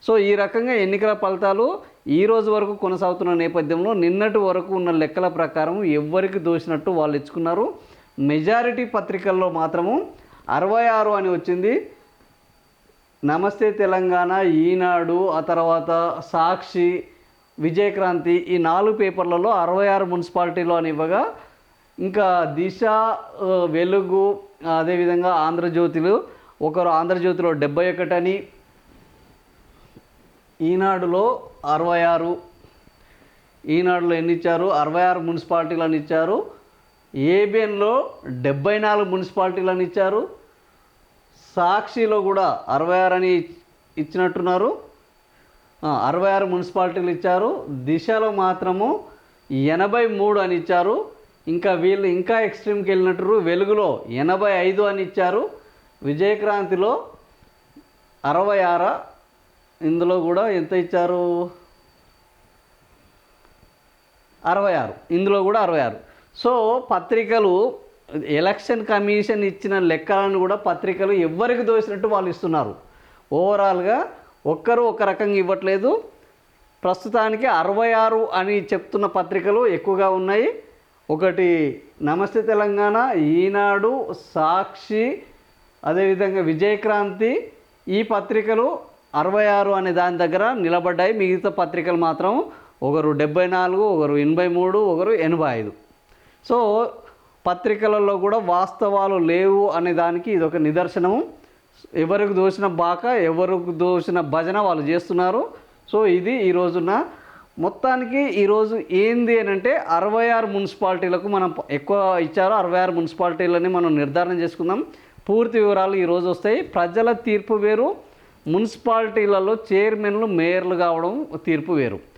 So ఈ రకంగా ఎన్నికల ఫలితాలు ఈ రోజు వరకు కొనసాగుతున్న నేపథ్యంలో నిన్నటి వరకు ఉన్న లెక్కల ప్రకారం ఎవరికి దోచినట్టు వాళ్ళు ఇచ్చుకున్నారు. మెజారిటీ పత్రికల్లో మాత్రము 66 అని వచ్చింది. నమస్తే తెలంగాణ, ఈనాడు, ఆ తర్వాత సాక్షి, విజయక్రాంతి ఈ 4 పేపర్లలో 66 మున్సిపాలిటీలో అని ఇవ్వగా, ఇంకా దిశ, వెలుగు, అదేవిధంగా ఆంధ్రజ్యోతిలో ఒకరు ఆంధ్రజ్యోతిలో 71 అని, ఈనాడులో 66, ఈనాడులో ఎన్ని ఇచ్చారు 66 మున్సిపాలిటీలను ఇచ్చారు. ఏబిఎన్లో 74 మున్సిపాలిటీలను ఇచ్చారు. సాక్షిలో కూడా 66 అని ఇచ్చినట్టున్నారు, 66 మున్సిపాలిటీలు ఇచ్చారు. దిశలో మాత్రము 83 అని ఇచ్చారు. ఇంకా వీళ్ళు ఇంకా ఎక్స్ట్రీమ్కి వెళ్ళినట్టు వెలుగులో 85 అని ఇచ్చారు. విజయక్రాంతిలో 66, ఇందులో కూడా ఎంత ఇచ్చారు 66, ఇందులో కూడా 66. సో పత్రికలు ఎలక్షన్ కమిషన్ ఇచ్చిన లెక్కలను కూడా పత్రికలు ఎవరికి దోసినట్టు వాళ్ళు ఇస్తున్నారు. ఓవరాల్గా ఒక్కరు ఒక రకంగా ఇవ్వట్లేదు. ప్రస్తుతానికి 66 అని చెప్తున్న పత్రికలు ఎక్కువగా ఉన్నాయి. ఒకటి నమస్తే తెలంగాణ, ఈనాడు, సాక్షి, అదేవిధంగా విజయక్రాంతి. ఈ పత్రికలు 66 అనే దాని దగ్గర నిలబడ్డాయి. మిగతా పత్రికలు మాత్రం ఒకరు 74, ఒకరు 83, ఒకరు 85. సో పత్రికలలో కూడా వాస్తవాలు లేవు అనే దానికి ఇదొక నిదర్శనము. ఎవరికి దోచిన బాక, ఎవరికి దోచిన భజన వాళ్ళు చేస్తున్నారు. సో ఇది ఈరోజున మొత్తానికి ఈరోజు ఏంది అని అంటే 66 మున్సిపాలిటీలకు మనం ఎక్కువ ఇచ్చారు. 66 మున్సిపాలిటీలని మనం నిర్ధారణ చేసుకుందాం. పూర్తి వివరాలు ఈరోజు వస్తాయి. ప్రజల తీర్పు వేరు, మున్సిపాలిటీలలో చైర్మన్లు, మేయర్లు కావడం తీర్పు వేరు.